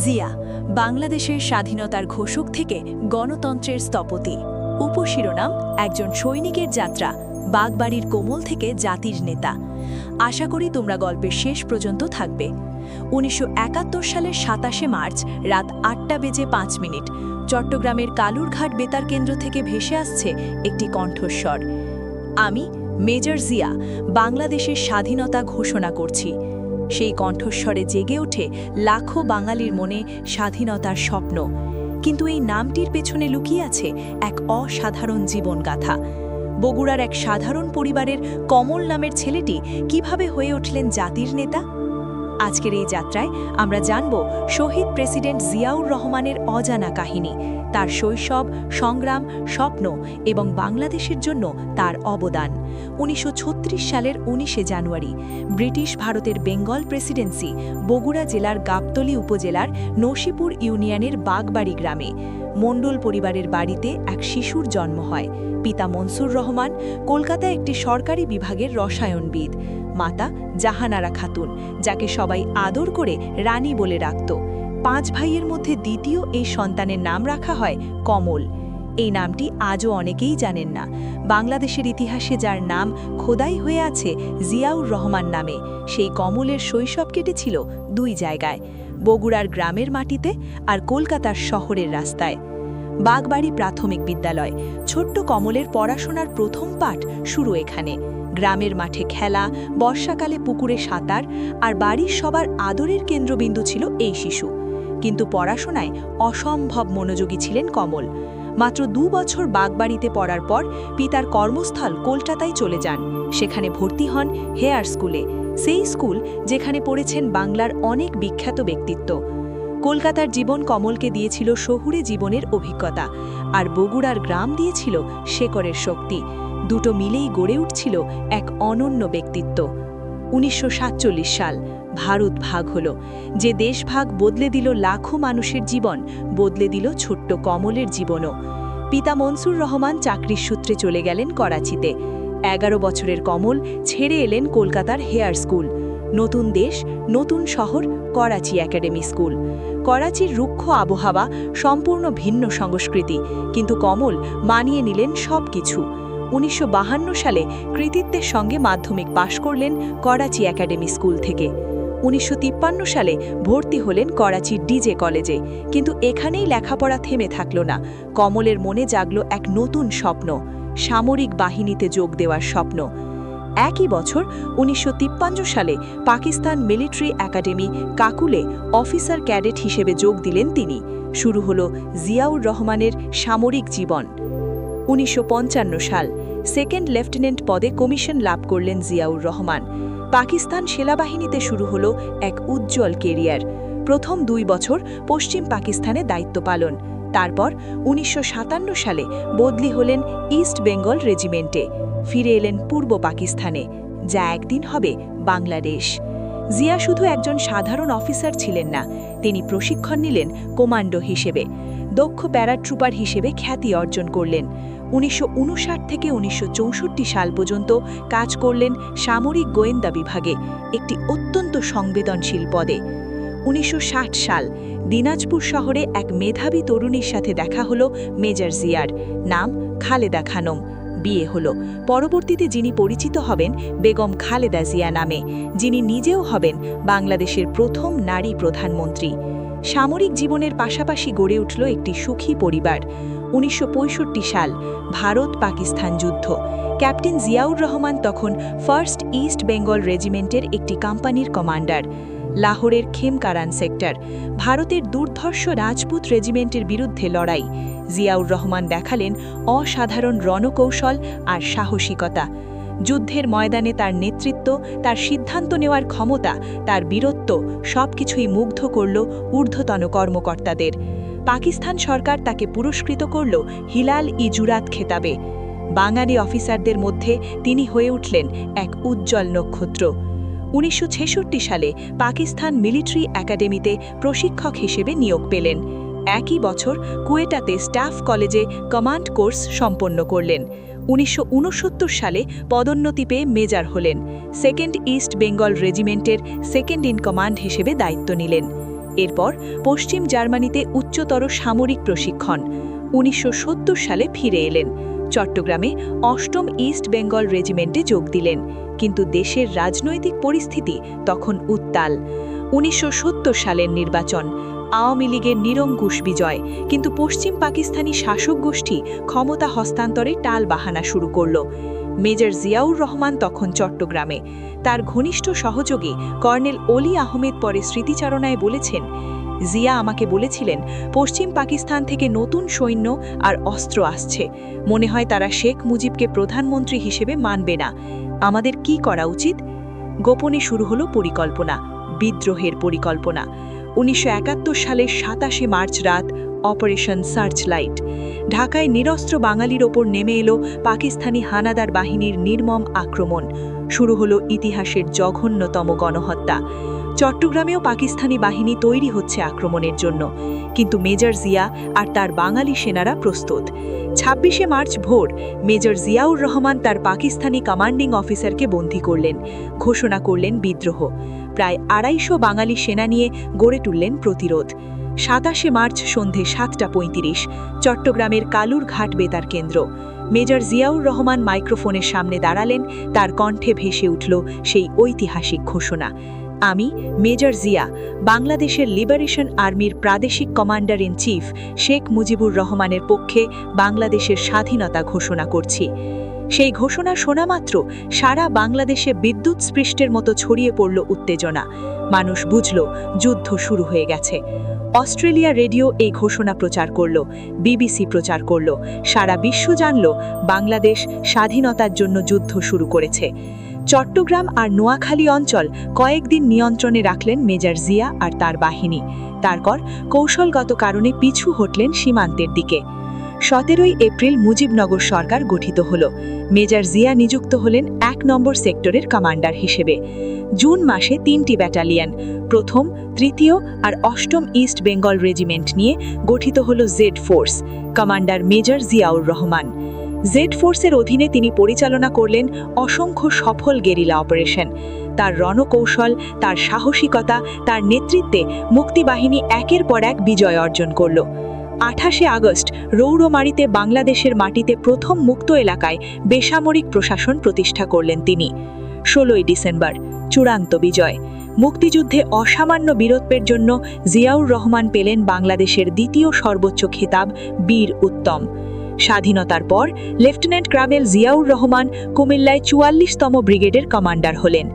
জিয়া বাংলাদেশের স্বাধীনতার ঘোষক থেকে গণতন্ত্রের স্থপতি। উপশিরোনাম একজন সৈনিকের যাত্রা, বাগবাড়ির কোমল থেকে জাতির নেতা। আশা করি তোমরা গল্পের শেষ পর্যন্ত থাকবে। ১৯৭১ সালের ২৭শে মার্চ রাত ৮:০৫ চট্টগ্রামের কালুরঘাট বেতার কেন্দ্র থেকে ভেসে আসছে একটি কণ্ঠস্বর। আমি মেজর জিয়া বাংলাদেশের স্বাধীনতা ঘোষণা করছি। সেই কণ্ঠস্বরে জেগে ওঠে লাখো বাঙালির মনে স্বাধীনতার স্বপ্ন। কিন্তু এই নামটির পেছনে লুকিয়ে আছে এক অসাধারণ জীবনগাথা। বগুড়ার এক সাধারণ পরিবারের কমল নামের ছেলেটি কিভাবে হয়ে উঠলেন জাতির নেতা। আজকের এই যাত্রায় আমরা জানব শহীদ প্রেসিডেন্ট জিয়াউর রহমানের অজানা কাহিনী, তার শৈশব, সংগ্রাম, স্বপ্ন এবং বাংলাদেশের জন্য তার অবদান। ১৯৩৬ সালের ১৯শে জানুয়ারি ব্রিটিশ ভারতের বেঙ্গল প্রেসিডেন্সি বগুড়া জেলার গাবতলী উপজেলার নসিপুর ইউনিয়নের বাগবাড়ি গ্রামে মণ্ডল পরিবারের বাড়িতে এক শিশুর জন্ম হয়। পিতা মনসুর রহমান কলকাতায় একটি সরকারি বিভাগের রসায়নবিদ, মাতা জাহানারা খাতুন, যাকে সবাই আদর করে রানী বলে ডাকত। ৫ ভাইয়ের মধ্যে দ্বিতীয় এই সন্তানের নাম রাখা হয় কমল। এই নামটি আজও অনেকেই জানেন না। বাংলাদেশের ইতিহাসে যার নাম খোদাই হয়ে আছে জিয়াউর রহমান নামে, সেই কমলের শৈশব কেটেছিল দুই জায়গায়, বগুড়ার গ্রামের মাটিতে আর কলকাতার শহরের রাস্তায়। বাগবাড়ি প্রাথমিক বিদ্যালয়। ছোট্ট কমলের পড়াশোনার প্রথম পাঠ শুরু এখানে। গ্রামের মাঠে খেলা, বর্ষাকালে পুকুরে সাঁতার, আর বাড়ির সবার আদরের কেন্দ্রবিন্দু ছিল এই শিশু। কিন্তু পড়াশোনায় অসম্ভব মনোযোগী ছিলেন কমল। মাত্র ২ বছর বাগবাড়িতে পড়ার পর পিতার কর্মস্থল কলকাতায় চলে যান। সেখানে ভর্তি হন হেয়ার স্কুলে, সেই স্কুল যেখানে পড়েছেন বাংলার অনেক বিখ্যাত ব্যক্তিত্ব। কলকাতার জীবন কমলকে দিয়েছিল শহুরে জীবনের অভিজ্ঞতা, আর বগুড়ার গ্রাম দিয়েছিল শেকড়ের শক্তি। দুটো মিলেই গড়ে উঠছিল এক অনন্য ব্যক্তিত্ব। ১৯৪৭ সাল ভারত ভাগ হলো। যে দেশভাগ বদলে দিল লাখো মানুষের জীবন, বদলে দিল ছোট্ট কমলের জীবনও। পিতা মনসুর রহমান চাকরির সূত্রে চলে গেলেন করাচিতে। ১১ বছরের কমল ছেড়ে এলেন কলকাতার হেয়ার স্কুল। নতুন দেশ, নতুন শহর, করাচি একাডেমি স্কুল। করাচির রুক্ষ আবহাওয়া, সম্পূর্ণ ভিন্ন সংস্কৃতি, কিন্তু কমল মানিয়ে নিলেন সব কিছু। ১৯৫২ সালে কৃতিত্বের সঙ্গে মাধ্যমিক পাশ করলেন করাচি একাডেমি স্কুল থেকে। ১৯৫৩ সালে ভর্তি হলেন করাচির ডিজে কলেজে। কিন্তু এখানেই লেখাপড়া থেমে থাকল না। কমলের মনে জাগল এক নতুন স্বপ্ন, সামরিক বাহিনীতে যোগ দেওয়ার স্বপ্ন। একই বছর ১৯৫৩ সালে পাকিস্তান মিলিটারি একাডেমি কাকুলে অফিসার ক্যাডেট হিসেবে যোগ দিলেন তিনি। শুরু হল জিয়াউর রহমানের সামরিক জীবন। ১৯৫৫ সাল সেকেন্ড লেফটেন্যান্ট পদে কমিশন লাভ করলেন জিয়াউর রহমান। পাকিস্তান সেনাবাহিনীতে শুরু হল এক উজ্জ্বল কেরিয়ার। প্রথম ২ বছর পশ্চিম পাকিস্তানে দায়িত্ব পালন। তারপর ১৯৫৭ সালে বদলি হলেন ইস্ট বেঙ্গল রেজিমেন্টে। ফিরে এলেন পূর্ব পাকিস্তানে, যা একদিন হবে বাংলাদেশ। জিয়া শুধু একজন সাধারণ অফিসার ছিলেন না, তিনি প্রশিক্ষণ নিলেন কমান্ডো হিসেবে। দক্ষ প্যারাট্রুপার হিসেবে খ্যাতি অর্জন করলেন। ১৯৫৯ থেকে ১৯৬৪ সাল পর্যন্ত কাজ করলেন সামরিক গোয়েন্দা বিভাগে, একটি অত্যন্ত সংবেদনশীল পদে। ১৯৬০ সাল দিনাজপুর শহরে এক মেধাবী তরুণীর সাথে দেখা হলো মেজর জিয়ার। নাম খালেদা খানম। বিয়ে হলো। পরবর্তীতে যিনি পরিচিত হবেন বেগম খালেদা জিয়া নামে, যিনি নিজেও হবেন বাংলাদেশের প্রথম নারী প্রধানমন্ত্রী। সামরিক জীবনের পাশাপাশি গড়ে উঠল একটি সুখী পরিবার। ১৯৬৫ সাল ভারত পাকিস্তান যুদ্ধ। ক্যাপ্টেন জিয়াউর রহমান তখন ফার্স্ট ইস্ট বেঙ্গল রেজিমেন্টের একটি কোম্পানির কমান্ডার। লাহোরের খেমকারান সেক্টর, ভারতের দুর্ধর্ষ রাজপুত রেজিমেন্টের বিরুদ্ধে লড়াই। জিয়াউর রহমান দেখালেন অসাধারণ রণকৌশল আর সাহসিকতা। যুদ্ধের ময়দানে তার নেতৃত্ব, তার সিদ্ধান্ত নেওয়ার ক্ষমতা, তার বীরত্ব সবকিছুই মুগ্ধ করল ঊর্ধ্বতন কর্মকর্তাদের। পাকিস্তান সরকার তাকে পুরস্কৃত করল হিলাল-ই জুরাত খেতাবে। বাঙালি অফিসারদের মধ্যে তিনি হয়ে উঠলেন এক উজ্জ্বল নক্ষত্র। ১৯৬৬ সালে পাকিস্তান মিলিটারি একাডেমিতে প্রশিক্ষক হিসেবে নিয়োগ পেলেন। একই বছর কুয়েটাতে স্টাফ কলেজে কমান্ড কোর্স সম্পন্ন করলেন। ১৯৬৯ সালে পদোন্নতি পেয়ে মেজর হলেন। সেকেন্ড ইস্ট বেঙ্গল রেজিমেন্টের সেকেন্ড ইন কমান্ড হিসেবে দায়িত্ব নিলেন। এরপর পশ্চিম জার্মানিতে উচ্চতর সামরিক প্রশিক্ষণ। 1970 সালে ফিরে এলেন। চট্টগ্রামে 8ম ইস্ট বেঙ্গল রেজিমেন্টে যোগ দিলেন। কিন্তু দেশের রাজনৈতিক পরিস্থিতি তখন উত্তাল। 1970 সালের নির্বাচন, আওয়ামী লীগের নিরঙ্কুশ বিজয়, কিন্তু পশ্চিম পাকিস্তানি শাসক গোষ্ঠী ক্ষমতা হস্তান্তরে টালবাহানা শুরু করল। মেজর জিয়াউর রহমান তখন চট্টগ্রামে। তার ঘনিষ্ঠ সহযোগী কর্নেল অলি আহমেদ পরে স্মৃতিচারণায় বলেছেন, জিয়া আমাকে বলেছিলেন পশ্চিম পাকিস্তান থেকে নতুন সৈন্য আর অস্ত্র আসছে, মনে হয় তারা শেখ মুজিবকে প্রধানমন্ত্রী হিসেবে মানবে না। আমাদের কি করা উচিত? গোপনে শুরু হলো পরিকল্পনা, বিদ্রোহের পরিকল্পনা। 1971 সালের 27 মার্চ রাত, অপারেশন সার্চলাইট। ঢাকায় নিরস্ত্র বাঙালির ওপর নেমে এলো পাকিস্তানি হানাদার বাহিনীর নির্মম আক্রমণ। শুরু হলো ইতিহাসের জঘন্যতম গণহত্যা। চট্টগ্রামেও পাকিস্তানি বাহিনী তৈরি হচ্ছে আক্রমণের জন্য, কিন্তু মেজর জিয়া আর তার বাঙালি সেনারা প্রস্তুত। 26 মার্চ ভোর মেজর জিয়াউর রহমান তার পাকিস্তানি কমান্ডিং অফিসারকে বন্দী করলেন, ঘোষণা করলেন বিদ্রোহ। প্রায় 250 বাঙালি সেনা নিয়ে গড়ে তুললেন প্রতিরোধ। 27 মার্চ সন্ধে 7:35 চট্টগ্রামের কালুর ঘাট বেতার কেন্দ্র। মেজর জিয়াউর রহমান মাইক্রোফোনের সামনে দাঁড়ালেন, তার কণ্ঠে ভেসে উঠল সেই ঐতিহাসিক ঘোষণা, আমি মেজর জিয়া, বাংলাদেশের লিবারেশন আর্মির প্রাদেশিক commander in chief Sheikh Mujibur রহমানের পক্ষে বাংলাদেশের স্বাধীনতা ঘোষণা করছি। সেই ঘোষণা শোনা মাত্র সারা বাংলাদেশে বিদ্যুৎ স্পৃষ্টের মতো ছড়িয়ে পড়ল উত্তেজনা। মানুষ বুঝল যুদ্ধ শুরু হয়ে গেছে। অস্ট্রেলিয়া রেডিও এই ঘোষণা প্রচার করল, বিবিসি প্রচার করল, সারা বিশ্ব জানল বাংলাদেশ স্বাধীনতার জন্য যুদ্ধ শুরু করেছে। চট্টগ্রাম আর নোয়াখালী অঞ্চল কয়েকদিন নিয়ন্ত্রণে রাখলেন মেজর জিয়া আর তার বাহিনী। তারপর কৌশলগত কারণে পিছু হটলেন সীমান্তের দিকে। 17 এপ্রিল মুজিবনগর সরকার গঠিত হল। মেজর জিয়া নিযুক্ত হলেন 1 নম্বর সেক্টরের কমান্ডার হিসেবে। জুন মাসে 3টি ব্যাটালিয়ন, 1ম, 3য় আর 8ম ইস্ট বেঙ্গল রেজিমেন্ট নিয়ে গঠিত হল Z force, commander major Ziaur Rahman. Z ফোর্সের অধীনে তিনি পরিচালনা করলেন অসংখ্য সফল গেরিলা অপারেশন। তার রণকৌশল, তার সাহসিকতা, তার নেতৃত্বে মুক্তিবাহিনী একের পর এক বিজয় অর্জন করল। 28 আগস্ট রৌরমারীতে বাংলাদেশের মাটিতে প্রথম মুক্ত এলাকায় বেসামরিক প্রশাসন প্রতিষ্ঠা করলেন তিনি। 16 ডিসেম্বর চূড়ান্ত বিজয়। মুক্তিযুদ্ধে অসামান্য বীরত্বের জন্য জিয়াউর রহমান পেলেন বাংলাদেশের দ্বিতীয় সর্বোচ্চ খেতাব বীর উত্তম। স্বাধীনতার পর লেফটেন্যান্ট কর্নেল জিয়াউর রহমান কুমিল্লায় 44তম ব্রিগেডের কমান্ডার হলেন।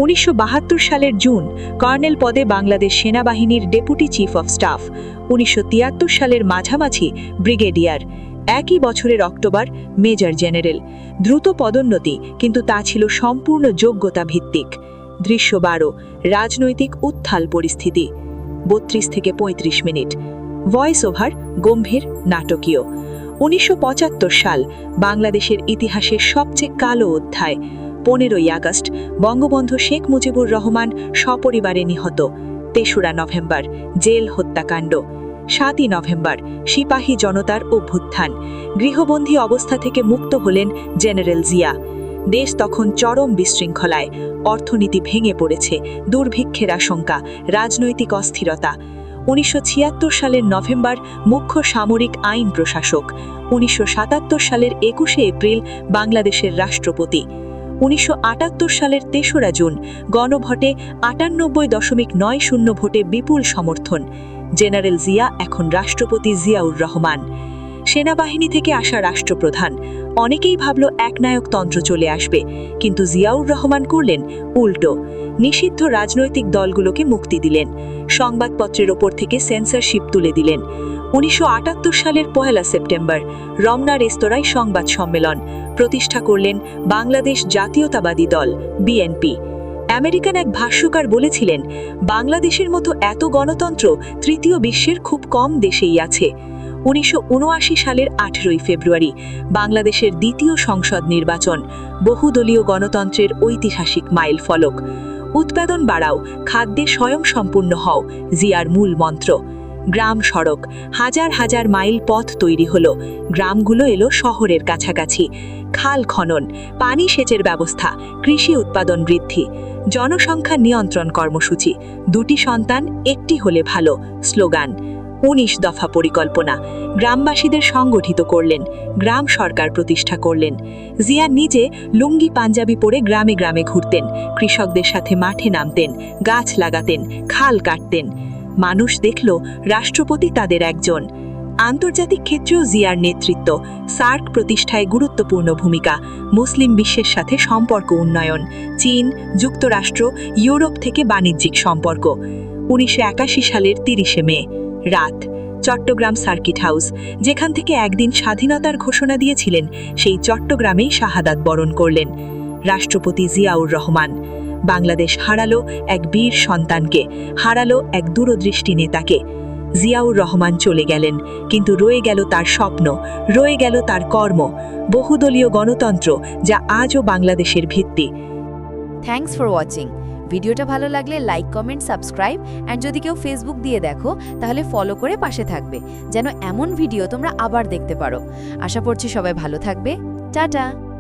1972 সালের জুন কর্নেল পদে বাংলাদেশ সেনাবাহিনীর ডেপুটি চিফ অফ স্টাফ। 1973 সালের মাঝামাঝি ব্রিগেডিয়ার। একই বছরের অক্টোবর মেজর জেনারেল। দ্রুত পদোন্নতি, কিন্তু তা ছিল সম্পূর্ণ যোগ্যতা ভিত্তিক। দৃশ্য 12, রাজনৈতিক উত্থাল পরিস্থিতি। 32 থেকে 35 মিনিট। ভয়েস ওভার গম্ভীর, নাটকীয়। 1975 সাল বাংলাদেশের ইতিহাসের সবচেয়ে কালো অধ্যায়। 15 আগস্ট বঙ্গবন্ধু শেখ মুজিবুর রহমান সপরিবারে নিহত। 3রা নভেম্বর জেল হত্যাকাণ্ড। 7ই নভেম্বর সিপাহী জনতার অভ্যুত্থান। গৃহবন্দী অবস্থা থেকে মুক্ত হলেন জেনারেল জিয়া। দেশ তখন চরম বিশৃঙ্খলায়, অর্থনীতি ভেঙে পড়েছে, দুর্ভিক্ষের আশঙ্কা, রাজনৈতিক অস্থিরতা। 1976 সালের নভেম্বর মুখ্য সামরিক আইন প্রশাসক। 1977 সালের 21 এপ্রিল বাংলাদেশের রাষ্ট্রপতি। 1978 সালের 3রা জুন গণভোটে 98.90 ভোটে বিপুল সমর্থন। জেনারেল জিয়া এখন রাষ্ট্রপতি জিয়াউর রহমান। সেনাবাহিনী থেকে আসা রাষ্ট্রপ্রধান। অনেকেই ভাবল একনায়কতন্ত্র চলে আসবে, কিন্তু জিয়াউর রহমান করলেন উল্টো। নিষিদ্ধ রাজনৈতিক দলগুলোকে মুক্তি দিলেন, সংবাদপত্রের ওপর থেকে সেন্সরশিপ তুলে দিলেন। 1978 সালের 1 সেপ্টেম্বর রমনা রেস্তোরাঁয় সংবাদ সম্মেলন, প্রতিষ্ঠা করলেন বাংলাদেশ জাতীয়তাবাদী দল বিএনপি। আমেরিকান এক ভাষ্যকার বলেছিলেন, বাংলাদেশের মতো এত গণতন্ত্র তৃতীয় বিশ্বের খুব কম দেশেই আছে। 1979 সালের 18 ফেব্রুয়ারি বাংলাদেশের দ্বিতীয় সংসদ নির্বাচন, বহুদলীয় গণতন্ত্রের ঐতিহাসিক মাইল ফলক। উৎপাদন বাড়াও, খাদ্যে স্বয়ংসম্পূর্ণ হও, জিয়ার মূল মন্ত্র। গ্রাম সড়ক, হাজার হাজার মাইল পথ তৈরি হলো, গ্রামগুলো এলো শহরের কাছাকাছি। খাল খনন, পানি সেচের ব্যবস্থা, কৃষি উৎপাদন বৃদ্ধি, জনসংখ্যা নিয়ন্ত্রণ কর্মসূচি, 2টি সন্তান একটি হলে ভালো স্লোগান। 19 দফা পরিকল্পনা, গ্রামবাসীদের সংগঠিত করলেন, গ্রাম সরকার প্রতিষ্ঠা করলেন। জিয়া নিজে লুঙ্গি পাঞ্জাবি পরে গ্রামে গ্রামে ঘুরতেন, কৃষকদের সাথে মাঠে নামতেন, গাছ লাগাতেন, খাল কাটতেন। মানুষ দেখল রাষ্ট্রপতি তাদের একজন। আন্তর্জাতিক ক্ষেত্রেও জিয়ার নেতৃত্ব, সার্ক প্রতিষ্ঠায় গুরুত্বপূর্ণ ভূমিকা, মুসলিম বিশ্বের সাথে সম্পর্ক উন্নয়ন, চীন, যুক্তরাষ্ট্র, ইউরোপ থেকে বাণিজ্যিক সম্পর্ক। 1981 সালের 30 মে রাত, চট্টগ্রাম সার্কিট হাউস, যেখান থেকে একদিন স্বাধীনতার ঘোষণা দিয়েছিলেন, সেই চট্টগ্রামেই শাহাদাত বরণ করলেন রাষ্ট্রপতি জিয়াউর রহমান। বাংলাদেশ হারালো এক বীর সন্তানকে, হারালো এক দূরদৃষ্টি নেতাকে। জিয়াউর রহমান চলে গেলেন, কিন্তু রয়ে গেল তার স্বপ্ন, রয়ে গেল তার কর্ম, বহুদলীয় গণতন্ত্র, যা আজও বাংলাদেশের ভিত্তি। Thanks for watching. ভিডিওটা ভালো লাগলে লাইক, কমেন্ট, সাবস্ক্রাইব, অ্যান্ড যদি কেউ ফেসবুক দিয়ে দেখো তাহলে ফলো করে পাশে থাকবে, যেন এমন ভিডিও তোমরা আবার দেখতে পারো। আশা করছি সবাই ভালো থাকবে। টাটা।